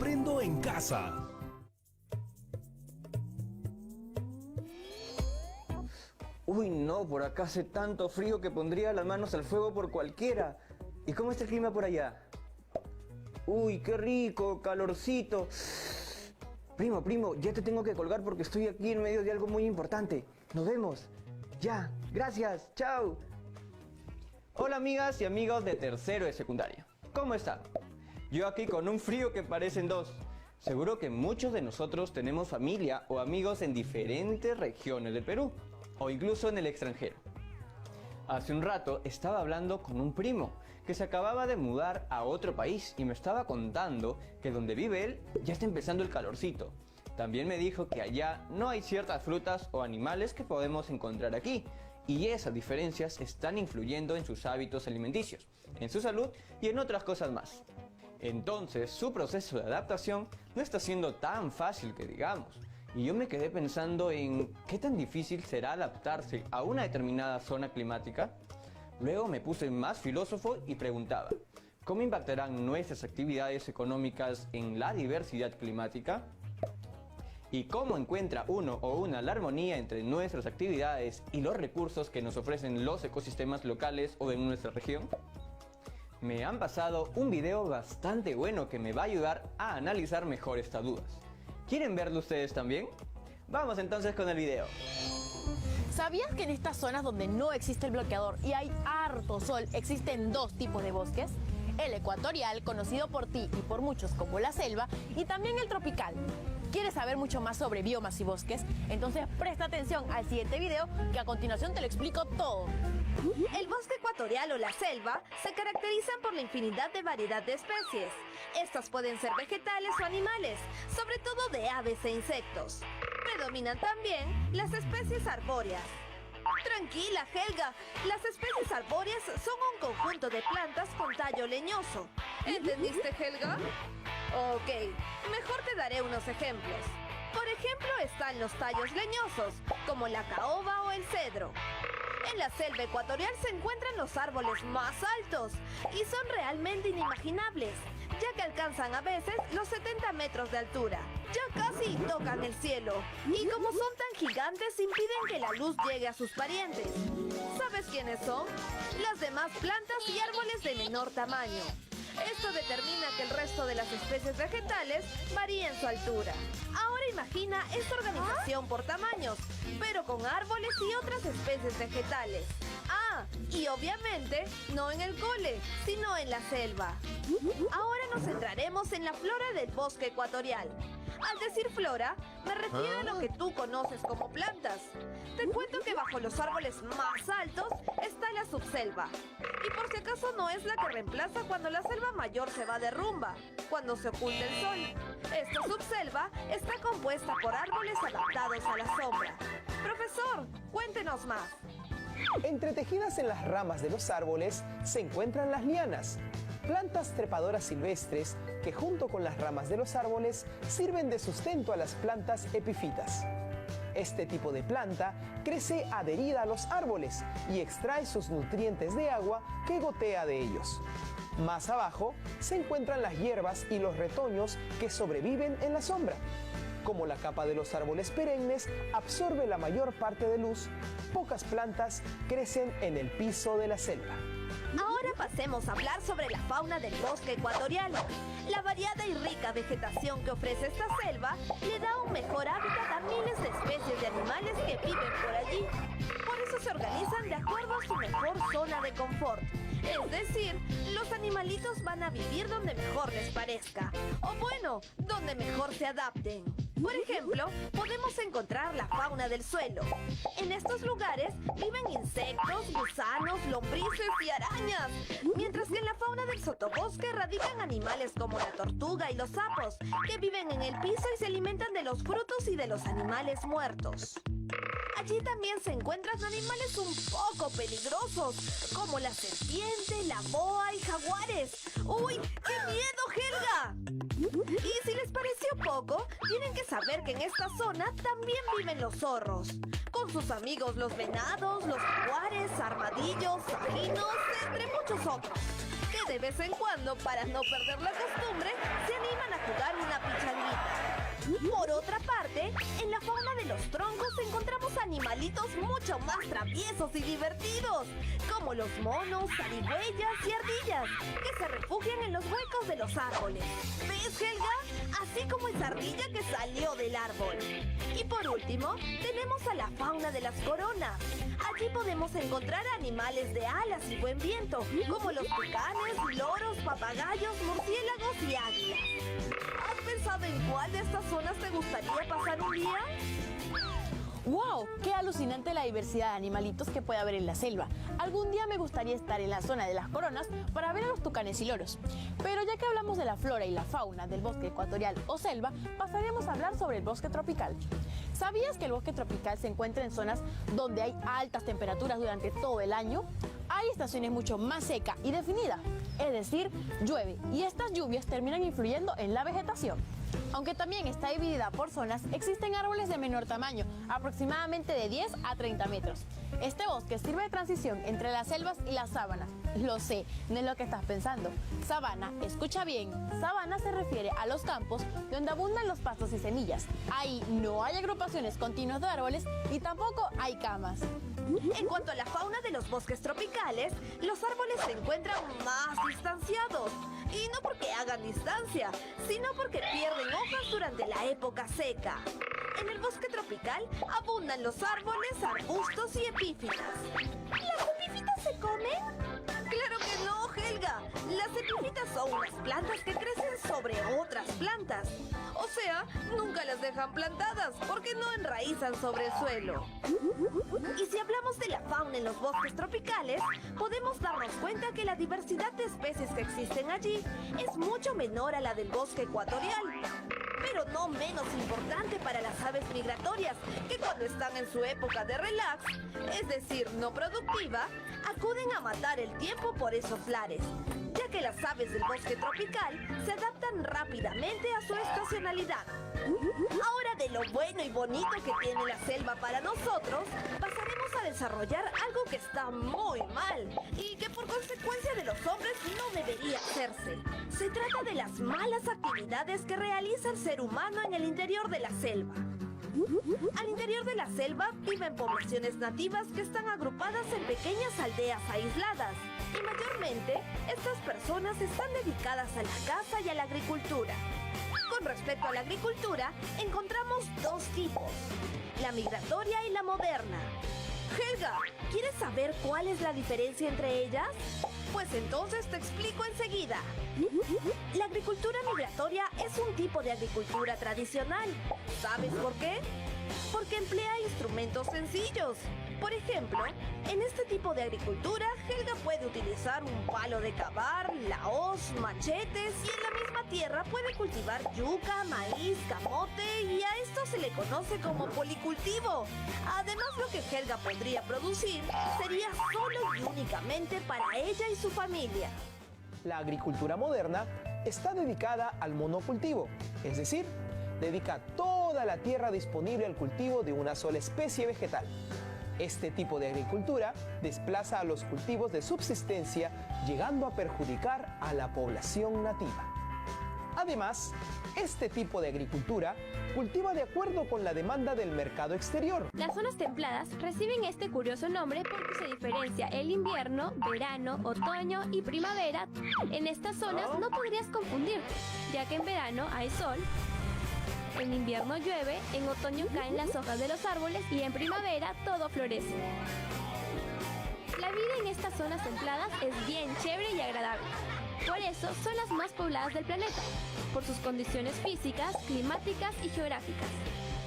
Aprendo en casa. Uy, no, por acá hace tanto frío que pondría las manos al fuego por cualquiera. ¿Y cómo está el clima por allá? Uy, qué rico, calorcito. Primo, ya te tengo que colgar porque estoy aquí en medio de algo muy importante. Nos vemos. Ya, gracias, chao. Hola amigas y amigos de tercero de secundaria. ¿Cómo están? Yo aquí con un frío que parecen dos. Seguro que muchos de nosotros tenemos familia o amigos en diferentes regiones del Perú, o incluso en el extranjero. Hace un rato estaba hablando con un primo que se acababa de mudar a otro país y me estaba contando que donde vive él ya está empezando el calorcito. También me dijo que allá no hay ciertas frutas o animales que podemos encontrar aquí, y esas diferencias están influyendo en sus hábitos alimenticios, en su salud y en otras cosas más. Entonces su proceso de adaptación no está siendo tan fácil que digamos. Y yo me quedé pensando en qué tan difícil será adaptarse a una determinada zona climática. Luego me puse más filósofo y preguntaba, ¿cómo impactarán nuestras actividades económicas en la diversidad climática? ¿Y cómo encuentra uno o una la armonía entre nuestras actividades y los recursos que nos ofrecen los ecosistemas locales o de nuestra región? Me han pasado un video bastante bueno que me va a ayudar a analizar mejor estas dudas. ¿Quieren verlo ustedes también? Vamos entonces con el video. ¿Sabías que en estas zonas donde no existe el bloqueador y hay harto sol, existen dos tipos de bosques? El ecuatorial, conocido por ti y por muchos como la selva, y también el tropical. ¿Quieres saber mucho más sobre biomas y bosques? Entonces presta atención al siguiente video, que a continuación te lo explico todo. El bosque ecuatorial o la selva se caracterizan por la infinidad de variedad de especies. Estas pueden ser vegetales o animales, sobre todo de aves e insectos. Predominan también las especies arbóreas. Tranquila, Helga, las especies arbóreas son un conjunto de plantas con tallo leñoso. ¿Entendiste, Helga? Ok, mejor te daré unos ejemplos. Por ejemplo, están los tallos leñosos, como la caoba o el cedro. En la selva ecuatorial se encuentran los árboles más altos y son realmente inimaginables, ya que alcanzan a veces los 70 metros de altura. Ya casi tocan el cielo y como son tan gigantes impiden que la luz llegue a sus parientes. ¿Sabes quiénes son? Las demás plantas y árboles de menor tamaño. Esto determina que el resto de las especies vegetales varíen su altura. Ahora imagina esta organización por tamaños, pero con árboles y otras especies vegetales. Ah, y obviamente no en el cole, sino en la selva. Ahora nos centraremos en la flora del bosque ecuatorial. Al decir flora, me refiero a lo que tú conoces como plantas. Te cuento que bajo los árboles más altos está la subselva. Y por si acaso no es la que reemplaza cuando la selva mayor se va de rumba, cuando se oculta el sol. Esta subselva está compuesta por árboles adaptados a la sombra. Profesor, cuéntenos más. Entretejidas en las ramas de los árboles se encuentran las lianas, plantas trepadoras silvestres que junto con las ramas de los árboles sirven de sustento a las plantas epífitas. Este tipo de planta crece adherida a los árboles y extrae sus nutrientes de agua que gotea de ellos. Más abajo se encuentran las hierbas y los retoños que sobreviven en la sombra. Como la capa de los árboles perennes absorbe la mayor parte de luz, pocas plantas crecen en el piso de la selva. Ahora pasemos a hablar sobre la fauna del bosque ecuatorial. La variada y rica vegetación que ofrece esta selva le da un mejor hábitat a miles de especies de animales que viven por allí. Por eso se organizan de acuerdo a su mejor zona de confort. Es decir, los animalitos van a vivir donde mejor les parezca. O bueno, donde mejor se adapten. Por ejemplo, podemos encontrar la fauna del suelo. En estos lugares viven insectos, gusanos, lombrices y arañas. Mientras que en la fauna del sotobosque radican animales como la tortuga y los sapos, que viven en el piso y se alimentan de los frutos y de los animales muertos. Allí también se encuentran animales un poco peligrosos, como la serpiente, la boa y jaguares. ¡Uy, qué miedo, Helga! Y si les pareció poco, tienen que saber que en esta zona también viven los zorros, con sus amigos los venados, los jaguares, armadillos, sajinos, entre muchos otros, que que de vez en cuando, para no perder la costumbre, se animan a jugar una pichanguita. Por otra parte, en la fauna de los troncos encontramos animalitos mucho más traviesos y divertidos, como los monos, zarigüeyas y ardillas, que se refugian en los huecos de los árboles. ¿Ves, Helga? Así como esa ardilla que salió del árbol. Y por último, tenemos a la fauna de las coronas. Allí podemos encontrar animales de alas y buen viento, como los tucanes, loros, papagayos, murciélagos y águilas. ¿Has pensado en cuál de estas zonas te gustaría pasar un día? ¡Wow! ¡Qué alucinante la diversidad de animalitos que puede haber en la selva! Algún día me gustaría estar en la zona de las coronas para ver a los tucanes y loros. Pero ya que hablamos de la flora y la fauna del bosque ecuatorial o selva, pasaremos a hablar sobre el bosque tropical. ¿Sabías que el bosque tropical se encuentra en zonas donde hay altas temperaturas durante todo el año? Hay estaciones mucho más seca y definida, es decir, llueve, y estas lluvias terminan influyendo en la vegetación. Aunque también está dividida por zonas, existen árboles de menor tamaño, aproximadamente de 10 a 30 metros. Este bosque sirve de transición entre las selvas y las sabanas. Lo sé, no es lo que estás pensando. Sabana, escucha bien, sabana se refiere a los campos donde abundan los pastos y semillas. Ahí no hay agrupaciones continuas de árboles y tampoco hay camas. En cuanto a la fauna de los bosques tropicales, los árboles se encuentran más distanciados. Y no porque hagan distancia, sino porque pierden hojas durante la época seca. En el bosque tropical abundan los árboles, arbustos y epífitas. ¿Las epífitas se comen? ¡Claro que no, Helga! Las epífitas son unas plantas que crecen sobre otras plantas. O sea, nunca las dejan plantadas porque no enraizan sobre el suelo. Y si hablamos de la fauna en los bosques tropicales, podemos darnos cuenta que la diversidad de especies que existen allí es mucho menor a la del bosque ecuatorial. Pero no menos importante para las aves migratorias, que cuando están en su época de relax, es decir, no productiva, acuden a matar el tiempo por esos lares, ya que las aves del bosque tropical se adaptan rápidamente a su estacionalidad. Ahora, de lo bueno y bonito que tiene la selva para nosotros, pasaremos a desarrollar algo que está muy mal y que por consecuencia de los hombres no debería hacerse. Se trata de las malas actividades que realiza el ser humano en el interior de la selva. Al interior de la selva viven poblaciones nativas que están agrupadas en pequeñas aldeas aisladas. Y mayormente, estas personas están dedicadas a la caza y a la agricultura. Con respecto a la agricultura, encontramos dos tipos, la migratoria y la moderna. Helga, ¿quieres saber cuál es la diferencia entre ellas? Pues entonces te explico enseguida. La agricultura migratoria es un tipo de agricultura tradicional. ¿Sabes por qué? Porque emplea instrumentos sencillos. Por ejemplo, en este tipo de agricultura, Helga puede utilizar un palo de cavar, la hoz, machetes y en la misma tierra puede cultivar yuca, maíz, camote y a esto se le conoce como policultivo. Además, lo que Helga podría producir sería solo y únicamente para ella y su familia. La agricultura moderna está dedicada al monocultivo, es decir, dedica toda la tierra disponible al cultivo de una sola especie vegetal. Este tipo de agricultura desplaza a los cultivos de subsistencia, llegando a perjudicar a la población nativa. Además, este tipo de agricultura cultiva de acuerdo con la demanda del mercado exterior. Las zonas templadas reciben este curioso nombre porque se diferencia el invierno, verano, otoño y primavera. En estas zonas no podrías confundirte, ya que en verano hay sol, en invierno llueve, en otoño caen las hojas de los árboles y en primavera todo florece. La vida en estas zonas templadas es bien chévere y agradable. Por eso son las más pobladas del planeta, por sus condiciones físicas, climáticas y geográficas.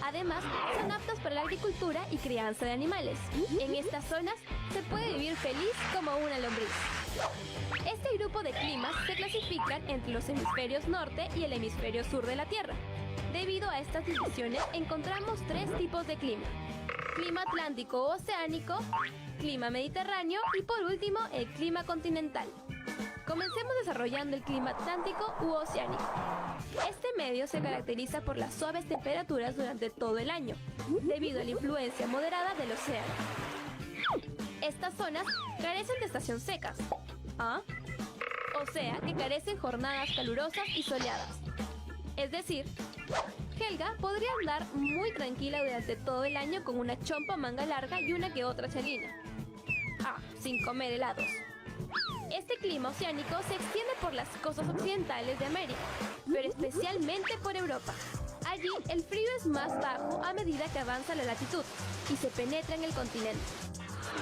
Además, son aptas para la agricultura y crianza de animales. En estas zonas se puede vivir feliz como una lombriz. Este grupo de climas se clasifican entre los hemisferios norte y el hemisferio sur de la Tierra. Debido a estas divisiones, encontramos tres tipos de clima: clima atlántico o oceánico, clima mediterráneo y por último, el clima continental. Comencemos desarrollando el clima atlántico u oceánico. Este medio se caracteriza por las suaves temperaturas durante todo el año, debido a la influencia moderada del océano. Estas zonas carecen de estaciones secas. o sea que carecen jornadas calurosas y soleadas. Es decir, Helga podría andar muy tranquila durante todo el año con una chompa manga larga y una que otra chalina. Ah, sin comer helados. Este clima oceánico se extiende por las costas occidentales de América, pero especialmente por Europa. Allí el frío es más bajo a medida que avanza la latitud y se penetra en el continente.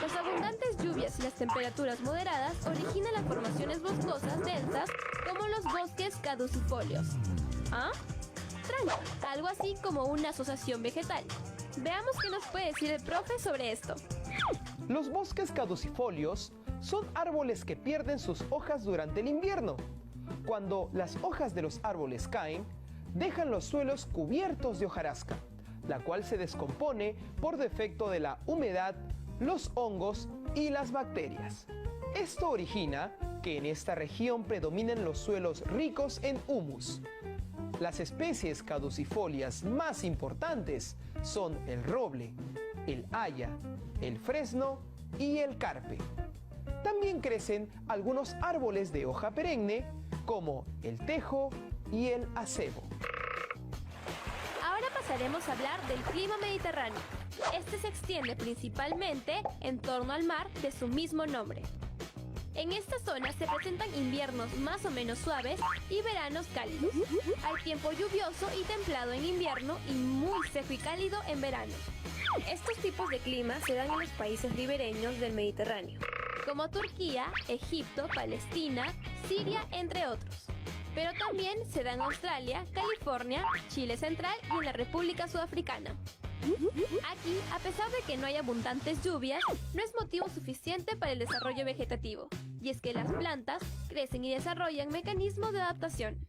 Las abundantes lluvias y las temperaturas moderadas originan las formaciones boscosas densas como los bosques caducifolios. ¿Ah? Tranqui, algo así como una asociación vegetal. Veamos qué nos puede decir el profe sobre esto. Los bosques caducifolios son árboles que pierden sus hojas durante el invierno. Cuando las hojas de los árboles caen, dejan los suelos cubiertos de hojarasca, la cual se descompone por defecto de la humedad, los hongos y las bacterias. Esto origina que en esta región predominen los suelos ricos en humus. Las especies caducifolias más importantes son el roble, el haya, el fresno y el carpe. También crecen algunos árboles de hoja perenne como el tejo y el acebo. Ahora pasaremos a hablar del clima mediterráneo. Este se extiende principalmente en torno al mar de su mismo nombre. En esta zona se presentan inviernos más o menos suaves y veranos cálidos. Hay tiempo lluvioso y templado en invierno y muy seco y cálido en verano. Estos tipos de clima se dan en los países ribereños del Mediterráneo, como Turquía, Egipto, Palestina, Siria, entre otros. Pero también se da en Australia, California, Chile Central y en la República Sudafricana. Aquí, a pesar de que no hay abundantes lluvias, no es motivo suficiente para el desarrollo vegetativo, y es que las plantas crecen y desarrollan mecanismos de adaptación.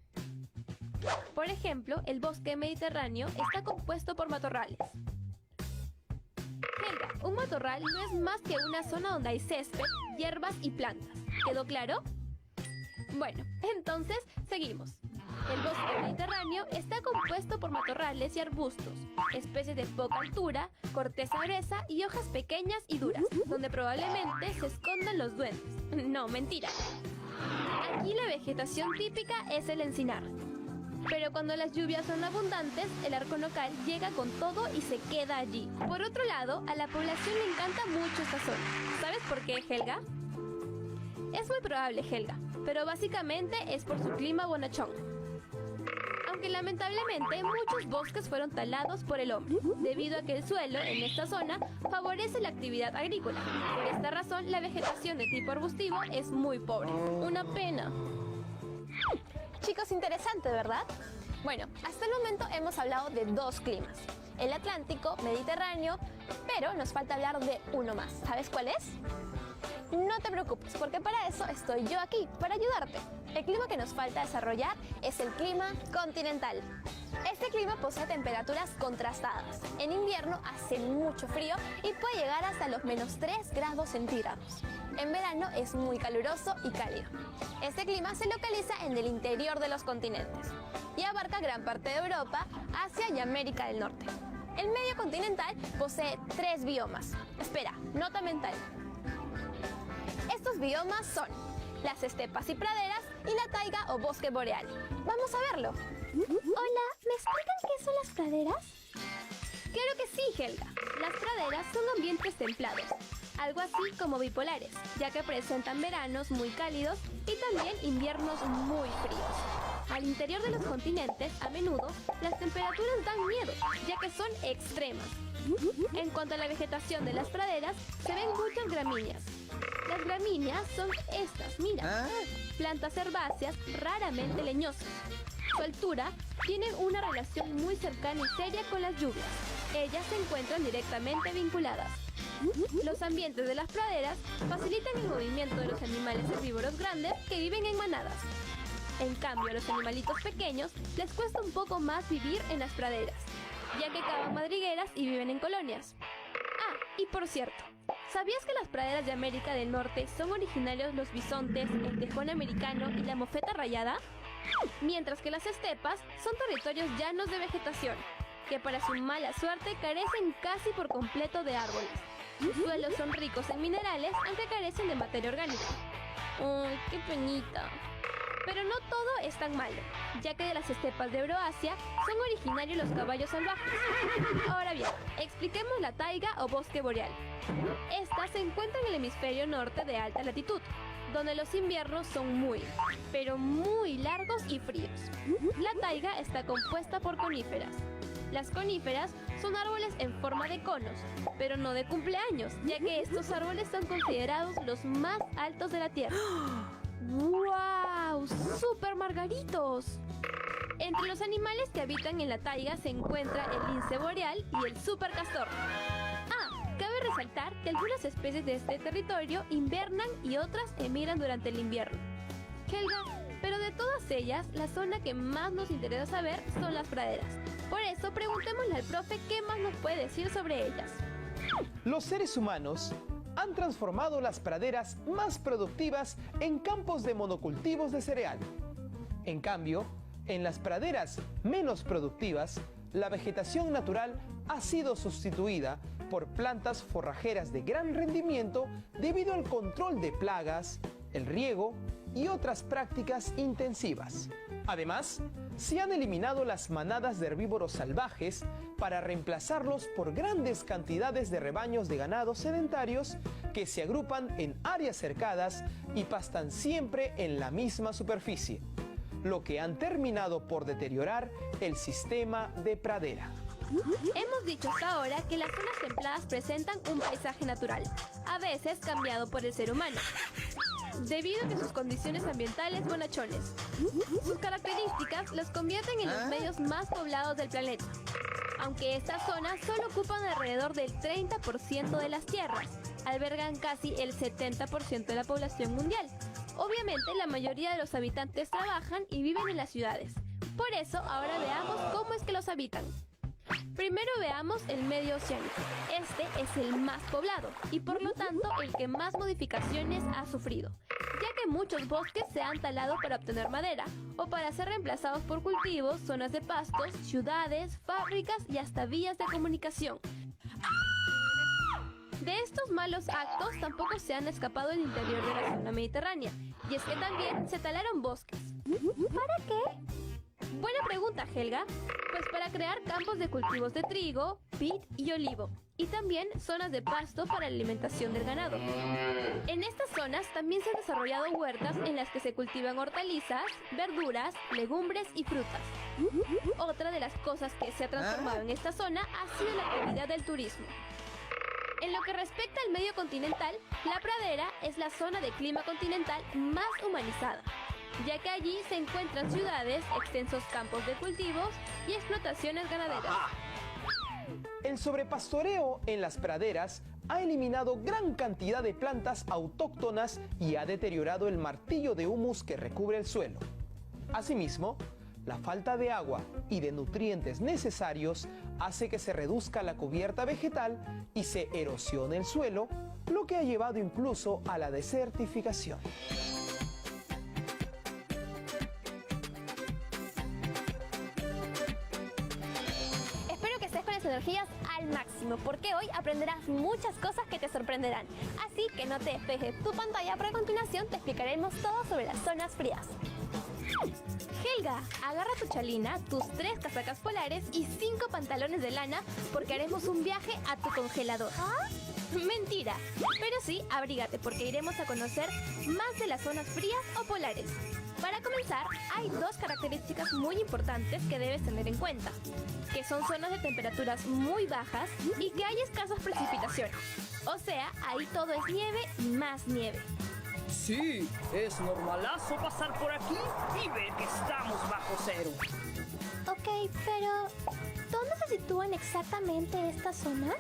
Por ejemplo, el bosque mediterráneo está compuesto por matorrales. Helga, un matorral no es más que una zona donde hay césped, hierbas y plantas. ¿Quedó claro? Bueno, entonces seguimos. El bosque mediterráneo está compuesto por matorrales y arbustos, especies de poca altura, corteza gruesa y hojas pequeñas y duras, donde probablemente se escondan los duendes. No, mentira. Aquí la vegetación típica es el encinar. Pero cuando las lluvias son abundantes, el arco nocal llega con todo y se queda allí. Por otro lado, a la población le encanta mucho esta zona. ¿Sabes por qué, Helga? Es muy probable, Helga, pero básicamente es por su clima bonachón. Aunque lamentablemente muchos bosques fueron talados por el hombre, debido a que el suelo en esta zona favorece la actividad agrícola. Por esta razón, la vegetación de tipo arbustivo es muy pobre. Una pena. Chicos, interesante, ¿verdad? Bueno, hasta el momento hemos hablado de dos climas, el Atlántico, Mediterráneo, pero nos falta hablar de uno más. ¿Sabes cuál es? No te preocupes, porque para eso estoy yo aquí, para ayudarte. El clima que nos falta desarrollar es el clima continental. Este clima posee temperaturas contrastadas. En invierno hace mucho frío y puede llegar hasta los -3 grados centígrados. En verano es muy caluroso y cálido. Este clima se localiza en el interior de los continentes y abarca gran parte de Europa, Asia y América del Norte. El medio continental posee 3 biomas. Espera, nota mental. Estos biomas son las estepas y praderas y la taiga o bosque boreal. Vamos a verlo. Hola, ¿me explican qué son las praderas? Claro que sí, Helga. Las praderas son ambientes templados, algo así como bipolares, ya que presentan veranos muy cálidos y también inviernos muy fríos. Al interior de los continentes, a menudo, las temperaturas dan miedo, ya que son extremas. En cuanto a la vegetación de las praderas, se ven muchas gramíneas. Las gramíneas son estas, mira, plantas herbáceas raramente leñosas. Su altura tienen una relación muy cercana y seria con las lluvias. Ellas se encuentran directamente vinculadas. Los ambientes de las praderas facilitan el movimiento de los animales herbívoros grandes que viven en manadas. En cambio, a los animalitos pequeños les cuesta un poco más vivir en las praderas, ya que cavan madrigueras y viven en colonias. Ah, y por cierto, ¿sabías que las praderas de América del Norte son originarios los bisontes, el tejón americano y la mofeta rayada? Mientras que las estepas son territorios llanos de vegetación, que para su mala suerte carecen casi por completo de árboles. Sus suelos son ricos en minerales, aunque carecen de materia orgánica. ¡Ay, qué penita! Pero no todo es tan malo, ya que de las estepas de Euroasia son originarios los caballos salvajes. Ahora bien, expliquemos la taiga o bosque boreal. Esta se encuentra en el hemisferio norte de alta latitud, donde los inviernos son muy, pero muy largos y fríos. La taiga está compuesta por coníferas. Las coníferas son árboles en forma de conos, pero no de cumpleaños, ya que estos árboles son considerados los más altos de la Tierra. ¡Wow! ¡Súper margaritos! Entre los animales que habitan en la taiga se encuentra el lince boreal y el supercastor. Cabe resaltar que algunas especies de este territorio invernan y otras emigran durante el invierno. Helga, pero de todas ellas, la zona que más nos interesa saber son las praderas. Por eso, preguntémosle al profe qué más nos puede decir sobre ellas. Los seres humanos han transformado las praderas más productivas en campos de monocultivos de cereal. En cambio, en las praderas menos productivas, la vegetación natural ha sido sustituida por plantas forrajeras de gran rendimiento debido al control de plagas, el riego y otras prácticas intensivas. Además, se han eliminado las manadas de herbívoros salvajes para reemplazarlos por grandes cantidades de rebaños de ganado sedentarios que se agrupan en áreas cercadas y pastan siempre en la misma superficie, lo que han terminado por deteriorar el sistema de pradera. Hemos dicho hasta ahora que las zonas templadas presentan un paisaje natural, a veces cambiado por el ser humano, debido a que sus condiciones ambientales bonachones. Sus características los convierten en los medios más poblados del planeta, aunque estas zonas solo ocupan alrededor del 30% de las tierras, albergan casi el 70% de la población mundial. Obviamente, la mayoría de los habitantes trabajan y viven en las ciudades. Por eso, ahora veamos cómo es que los habitan. Primero veamos el medio oceánico. Este es el más poblado y por lo tanto el que más modificaciones ha sufrido, ya que muchos bosques se han talado para obtener madera o para ser reemplazados por cultivos, zonas de pastos, ciudades, fábricas y hasta vías de comunicación. De estos malos actos tampoco se han escapado el interior de la zona mediterránea, y es que también se talaron bosques. ¿Para qué? Buena pregunta, Helga. Pues para crear campos de cultivos de trigo, vid y olivo, y también zonas de pasto para la alimentación del ganado. En estas zonas también se han desarrollado huertas en las que se cultivan hortalizas, verduras, legumbres y frutas. Otra de las cosas que se ha transformado en esta zona ha sido la actividad del turismo. En lo que respecta al medio continental, la pradera es la zona de clima continental más humanizada, ya que allí se encuentran ciudades, extensos campos de cultivos y explotaciones ganaderas. El sobrepastoreo en las praderas ha eliminado gran cantidad de plantas autóctonas y ha deteriorado el martillo de humus que recubre el suelo. Asimismo, la falta de agua y de nutrientes necesarios hace que se reduzca la cubierta vegetal y se erosione el suelo, lo que ha llevado incluso a la desertificación. Espero que estés con las energías al máximo, porque hoy aprenderás muchas cosas que te sorprenderán. Así que no te despejes tu pantalla, pero a continuación te explicaremos todo sobre las zonas frías. Helga, agarra tu chalina, tus 3 casacas polares y 5 pantalones de lana, porque haremos un viaje a tu congelador. Mentira, pero sí, abrígate porque iremos a conocer más de las zonas frías o polares. Para comenzar, hay 2 características muy importantes que debes tener en cuenta, que son zonas de temperaturas muy bajas y que hay escasas precipitaciones. O sea, ahí todo es nieve y más nieve. Sí, es normalazo pasar por aquí y ver que estamos bajo cero. Ok, pero ¿dónde se sitúan exactamente estas zonas?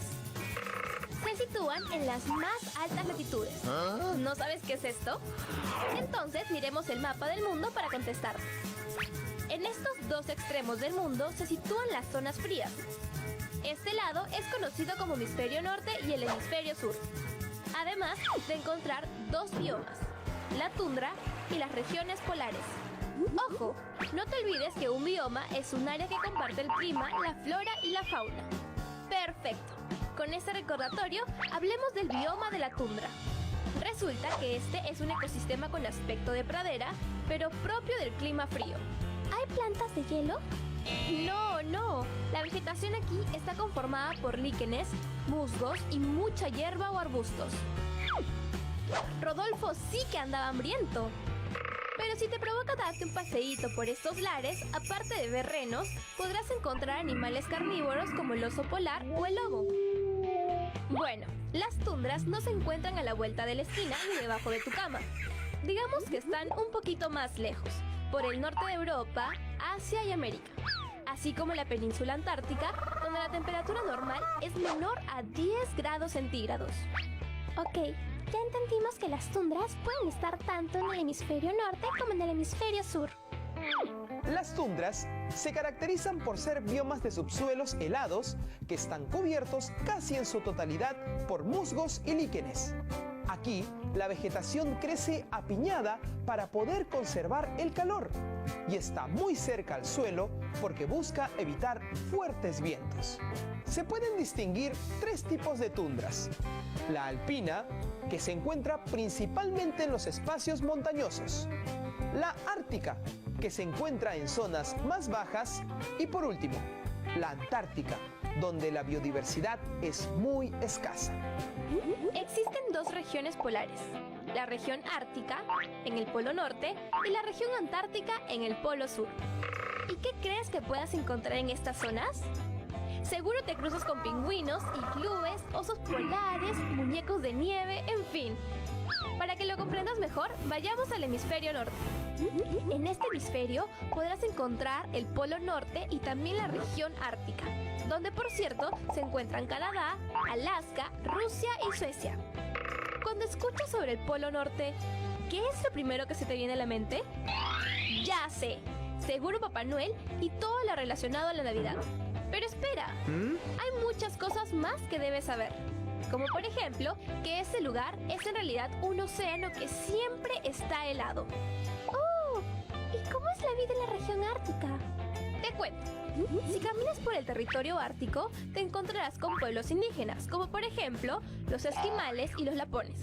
Se sitúan en las más altas latitudes. ¿No sabes qué es esto? Entonces miremos el mapa del mundo para contestar. En estos 2 extremos del mundo se sitúan las zonas frías. Este lado es conocido como hemisferio norte y el hemisferio sur. Además de encontrar 2 biomas, la tundra y las regiones polares. Ojo, no te olvides que un bioma es un área que comparte el clima, la flora y la fauna. Perfecto. Con este recordatorio, hablemos del bioma de la tundra. Resulta que este es un ecosistema con aspecto de pradera, pero propio del clima frío. ¿Hay plantas de hielo? No. La vegetación aquí está conformada por líquenes, musgos y mucha hierba o arbustos. Rodolfo sí que andaba hambriento. Pero si te provoca darte un paseíto por estos lares, aparte de ver renos, podrás encontrar animales carnívoros como el oso polar o el lobo. Bueno, las tundras no se encuentran a la vuelta de la esquina ni debajo de tu cama. Digamos que están un poquito más lejos, por el norte de Europa, Asia y América. Así como la península antártica, donde la temperatura normal es menor a 10 grados centígrados. Ok, ya entendimos que las tundras pueden estar tanto en el hemisferio norte como en el hemisferio sur. Las tundras se caracterizan por ser biomas de subsuelos helados que están cubiertos casi en su totalidad por musgos y líquenes. Aquí, la vegetación crece apiñada para poder conservar el calor y está muy cerca al suelo porque busca evitar fuertes vientos. Se pueden distinguir tres tipos de tundras. La alpina, que se encuentra principalmente en los espacios montañosos. La ártica, que se encuentra en zonas más bajas. Y por último, la antártica, donde la biodiversidad es muy escasa. Existen dos regiones polares, la región ártica, en el polo norte, y la región antártica, en el polo sur. ¿Y qué crees que puedas encontrar en estas zonas? Seguro te cruzas con pingüinos, iglúes, osos polares, muñecos de nieve, en fin. Para que lo comprendas mejor, vayamos al hemisferio norte. En este hemisferio podrás encontrar el polo norte y también la región ártica, donde por cierto se encuentran Canadá, Alaska, Rusia y Suecia. Cuando escuchas sobre el polo norte, ¿qué es lo primero que se te viene a la mente? Ya sé, seguro Papá Noel y todo lo relacionado a la Navidad. Pero espera, hay muchas cosas más que debes saber. Como por ejemplo, que ese lugar es en realidad un océano que siempre está helado. ¡Oh! ¿Y cómo es la vida en la región ártica? Te cuento. Si caminas por el territorio ártico, te encontrarás con pueblos indígenas, como por ejemplo los esquimales y los lapones.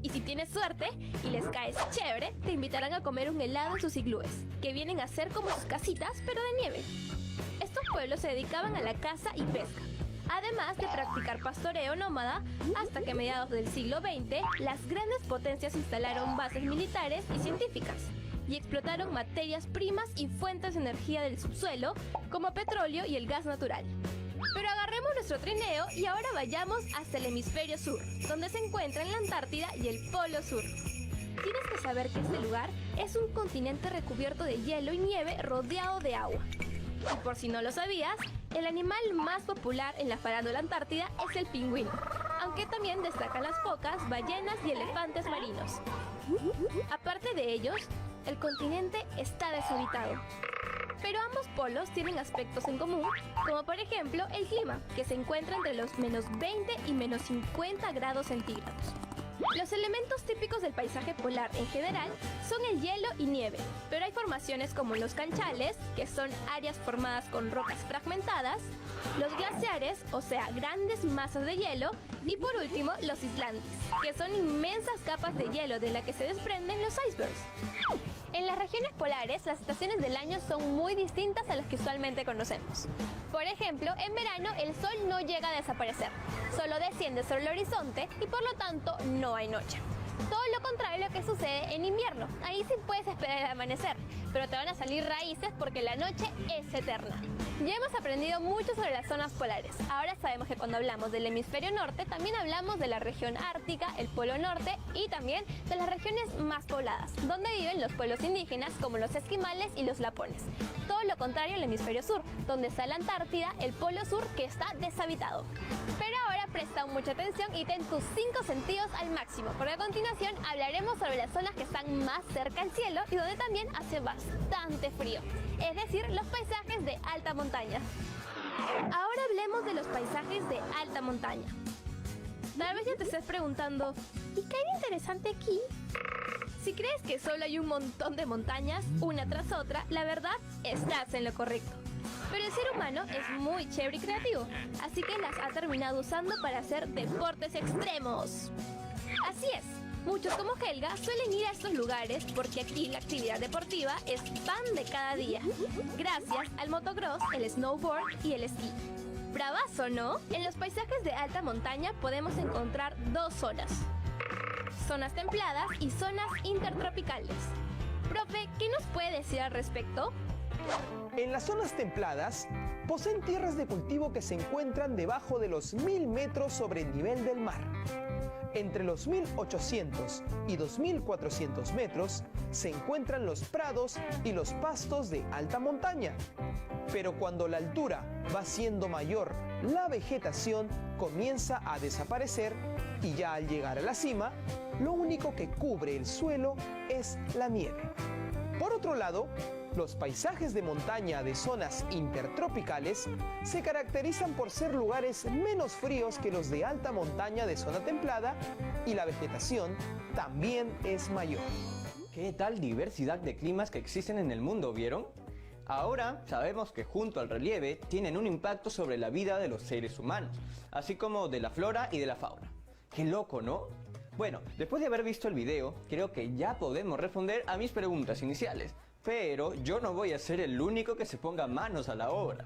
Y si tienes suerte y les caes chévere, te invitarán a comer un helado en sus iglúes, que vienen a ser como sus casitas, pero de nieve. Estos pueblos se dedicaban a la caza y pesca, además de practicar pastoreo nómada, hasta que a mediados del siglo XX las grandes potencias instalaron bases militares y científicas y explotaron materias primas y fuentes de energía del subsuelo, como petróleo y el gas natural. Pero agarremos nuestro trineo y ahora vayamos hasta el hemisferio sur, donde se encuentran la Antártida y el Polo Sur. Tienes que saber que este lugar es un continente recubierto de hielo y nieve rodeado de agua. Y por si no lo sabías, el animal más popular en la farándula antártida es el pingüino, aunque también destacan las focas, ballenas y elefantes marinos. Aparte de ellos, el continente está deshabitado. Pero ambos polos tienen aspectos en común, como por ejemplo el clima, que se encuentra entre los menos 20 y menos 50 grados centígrados. Los elementos típicos del paisaje polar en general son el hielo y nieve, pero hay formaciones como los canchales, que son áreas formadas con rocas fragmentadas, los glaciares, o sea, grandes masas de hielo, y por último, los islandes, que son inmensas capas de hielo de la que se desprenden los icebergs. En las regiones polares, las estaciones del año son muy distintas a las que usualmente conocemos. Por ejemplo, en verano el sol no llega a desaparecer, solo desciende sobre el horizonte y por lo tanto no hay noche. Todo lo contrario a lo que sucede en invierno. Ahí sí puedes esperar el amanecer, pero te van a salir raíces porque la noche es eterna. Ya hemos aprendido mucho sobre las zonas polares. Ahora sabemos que cuando hablamos del hemisferio norte, también hablamos de la región ártica, el polo norte y también de las regiones más pobladas, donde viven los pueblos indígenas como los esquimales y los lapones. Todo lo contrario al hemisferio sur, donde está la Antártida, el polo sur, que está deshabitado. Pero ahora presta mucha atención y ten tus 5 sentidos al máximo, porque a continuación hablaremos sobre las zonas que están más cerca al cielo y donde también hace bastante frío, es decir, los paisajes de alta montaña. Ahora hablemos de los paisajes de alta montaña. Tal vez ya te estés preguntando, ¿y qué hay de interesante aquí? Si crees que solo hay un montón de montañas, una tras otra, la verdad, estás en lo correcto. Pero el ser humano es muy chévere y creativo, así que las ha terminado usando para hacer deportes extremos. Así es, muchos como Helga suelen ir a estos lugares porque aquí la actividad deportiva es pan de cada día, gracias al motocross, el snowboard y el esquí. Bravazo, ¿no? En los paisajes de alta montaña podemos encontrar dos zonas. Zonas templadas y zonas intertropicales. Profe, ¿qué nos puede decir al respecto? En las zonas templadas, poseen tierras de cultivo que se encuentran debajo de los 1000 metros sobre el nivel del mar. Entre los 1800 y 2400 metros se encuentran los prados y los pastos de alta montaña. Pero cuando la altura va siendo mayor, la vegetación comienza a desaparecer y ya al llegar a la cima, lo único que cubre el suelo es la nieve. Por otro lado, los paisajes de montaña de zonas intertropicales se caracterizan por ser lugares menos fríos que los de alta montaña de zona templada y la vegetación también es mayor. ¿Qué tal diversidad de climas que existen en el mundo, vieron? Ahora sabemos que junto al relieve tienen un impacto sobre la vida de los seres humanos, así como de la flora y de la fauna. ¡Qué loco!, ¿no? Bueno, después de haber visto el video, creo que ya podemos responder a mis preguntas iniciales. Pero yo no voy a ser el único que se ponga manos a la obra.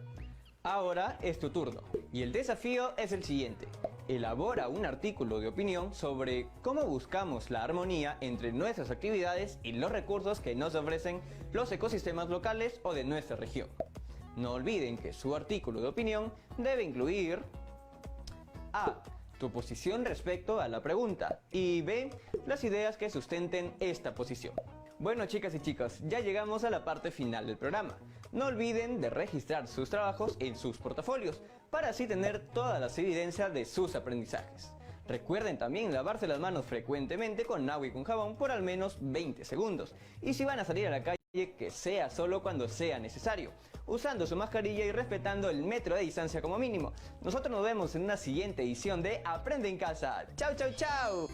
Ahora es tu turno, y el desafío es el siguiente. Elabora un artículo de opinión sobre cómo buscamos la armonía entre nuestras actividades y los recursos que nos ofrecen los ecosistemas locales o de nuestra región. No olviden que su artículo de opinión debe incluir A. Tu posición respecto a la pregunta y B. Las ideas que sustenten esta posición. Bueno, chicas y chicos, ya llegamos a la parte final del programa. No olviden de registrar sus trabajos en sus portafolios para así tener todas las evidencias de sus aprendizajes. Recuerden también lavarse las manos frecuentemente con agua y con jabón por al menos 20 segundos. Y si van a salir a la calle, que sea solo cuando sea necesario, usando su mascarilla y respetando el metro de distancia como mínimo. Nosotros nos vemos en una siguiente edición de Aprende en Casa. ¡Chau, chau, chau!